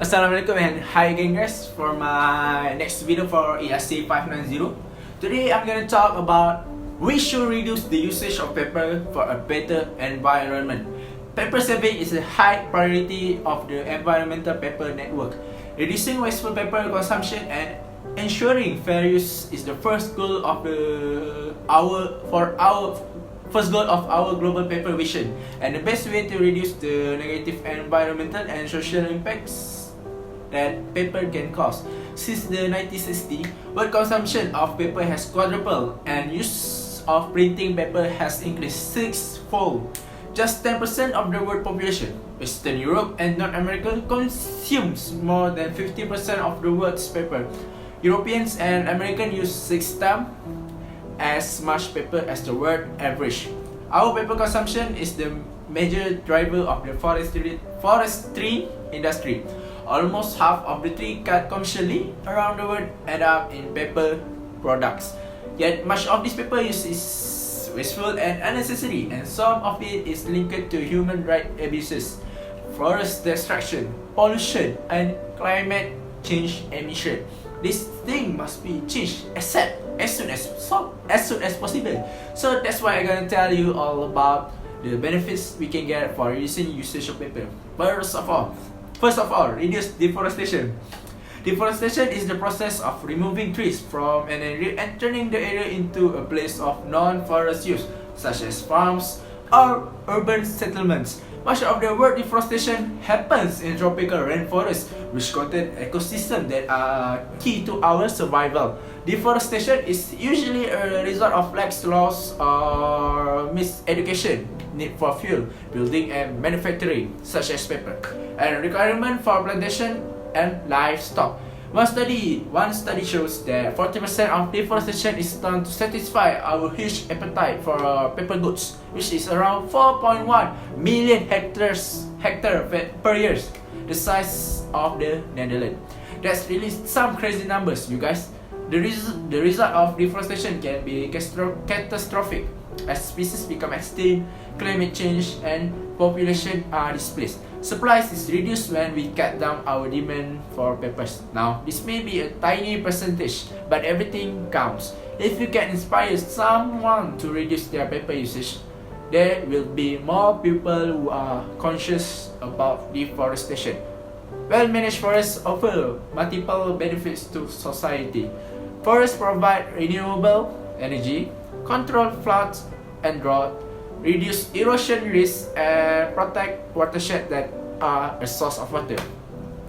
Assalamualaikum and hi again guys for my next video for ESC 590. Today I'm gonna talk about we should reduce the usage of paper for a better environment. Paper saving is a high priority of the environmental paper network. Reducing wasteful paper consumption and ensuring fair use is the first goal of our global paper vision, and the best way to reduce the negative environmental and social impacts that paper can cause. Since the 1960s, world consumption of paper has quadrupled and use of printing paper has increased sixfold. Just 10% of the world population, Western Europe and North America, consumes more than 50% of the world's paper. Europeans and Americans use 6 times as much paper as the world average. Our paper consumption is the major driver of the forestry industry. Almost half of the trees cut commercially around the world end up in paper products. Yet much of this paper use is wasteful and unnecessary, and some of it is linked to human rights abuses, forest destruction, pollution, and climate change emission. This thing must be changed as soon as possible. So that's why I'm gonna tell you all about the benefits we can get for reducing usage of paper. First of all, reduce deforestation. Deforestation is the process of removing trees from an area and turning the area into a place of non-forest use, such as farms or urban settlements. Much of the world deforestation happens in tropical rainforests, which contain ecosystems that are key to our survival. Deforestation is usually a result of lack laws or miseducation, need for fuel, building and manufacturing, such as paper, and requirement for plantation and livestock. One study shows that 40% of deforestation is done to satisfy our huge appetite for paper goods, which is around 4.1 million hectares per year, the size of the Netherlands. That's really some crazy numbers, you guys. The result of deforestation can be catastrophic as species become extinct, climate change, and population are displaced. Supplies is reduced when we cut down our demand for papers. Now, this may be a tiny percentage, but everything counts. If you can inspire someone to reduce their paper usage, there will be more people who are conscious about deforestation. Well-managed forests offer multiple benefits to society. Forests provide renewable energy, control floods and drought, reduce erosion risk, and protect watersheds that are a source of water.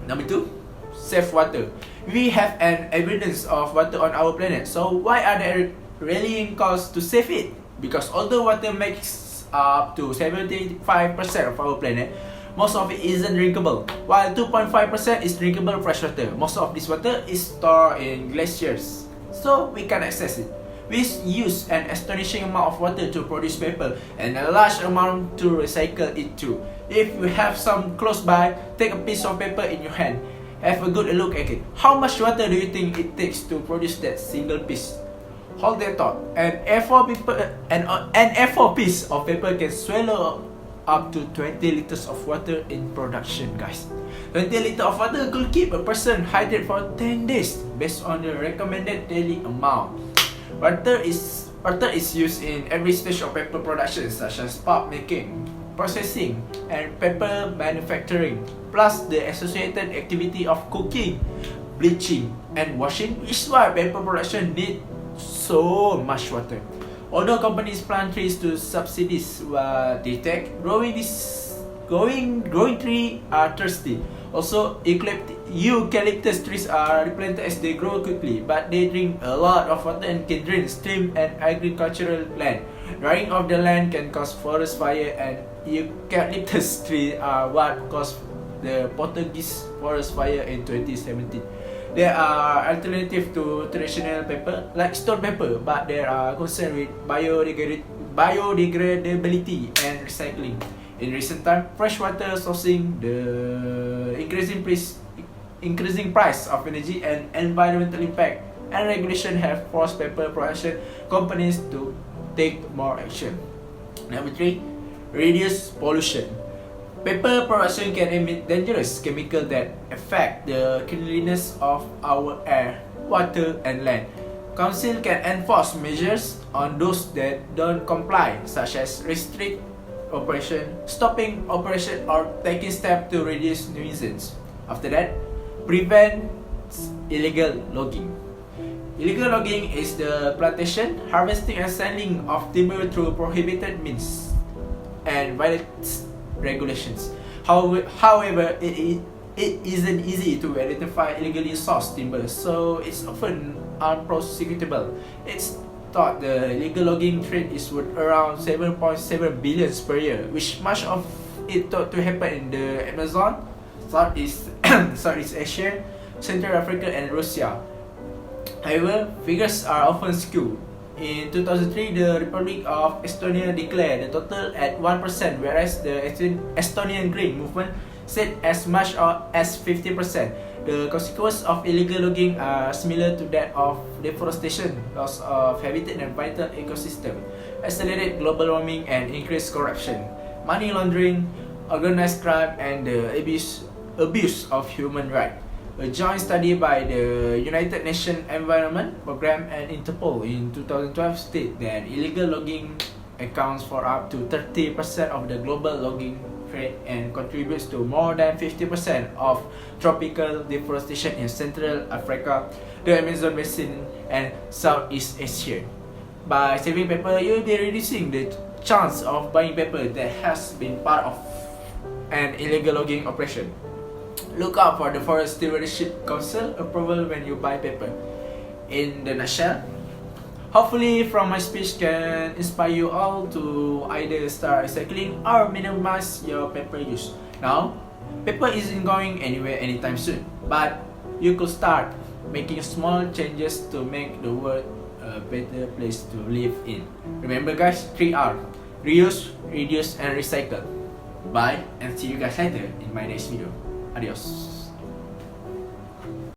Number 2, save water. We have an abundance of water on our planet, so why are there rallying calls to save it? Because although water makes up to 75% of our planet, most of it isn't drinkable, while 2.5% is drinkable fresh water. Most of this water is stored in glaciers, so we can access it. We use an astonishing amount of water to produce paper and a large amount to recycle it too. If you have some close by, take a piece of paper in your hand. Have a good look at it. How much water do you think it takes to produce that single piece? Hold that thought. An A4 piece of paper can swallow up to 20 liters of water in production, guys. 20 liters of water could keep a person hydrated for 10 days based on the recommended daily amount. Water is used in every stage of paper production, such as pulp making, processing, and paper manufacturing, plus the associated activity of cooking, bleaching, and washing, which is why paper production needs so much water. Although companies plant trees to subsidize what they take, growing trees are thirsty. Also, eucalyptus trees are replanted as they grow quickly, but they drink a lot of water and can drain stream and agricultural land. Drying of the land can cause forest fire, and eucalyptus trees are what caused the Portuguese forest fire in 2017. There are alternatives to traditional paper, like stone paper, but there are concerns with biodegradability and recycling. In recent times, freshwater sourcing, the increasing price of energy, and environmental impact and regulation have forced paper production companies to take more action. Number 3, reduce pollution. Paper production can emit dangerous chemicals that affect the cleanliness of our air, water, and land. Council can enforce measures on those that don't comply, such as restrict operation, stopping operation, or taking steps to reduce nuisance. After that, prevent illegal logging. Illegal logging is the plantation, harvesting, and selling of timber through prohibited means and violates regulations. However, it isn't easy to identify illegally sourced timber, so it's often unprosecutable. It's thought the illegal logging trade is worth around 7.7 billion per year, which much of it thought to happen in the Amazon, Southeast Asia, Central Africa, and Russia. However, figures are often skewed. In 2003, the Republic of Estonia declared the total at 1%, whereas the Estonian Green Movement said as much as 50%. The consequences of illegal logging are similar to that of deforestation, loss of habitat and vital ecosystem, accelerated global warming, and increased corruption, money laundering, organized crime, and the abuse of human rights. A joint study by the United Nations Environment Programme and Interpol in 2012 stated that illegal logging accounts for up to 30% of the global logging trade and contributes to more than 50% of tropical deforestation in Central Africa, the Amazon Basin, and Southeast Asia. By saving paper, you'll be reducing the chance of buying paper that has been part of an illegal logging operation. Look out for the Forest Stewardship Council approval when you buy paper. In the nutshell, hopefully from my speech can inspire you all to either start recycling or minimize your paper use. Now, paper isn't going anywhere anytime soon, but you could start making small changes to make the world a better place to live in. Remember guys, 3R: reuse, reduce, and recycle. Bye, and see you guys later in my next video. Adios.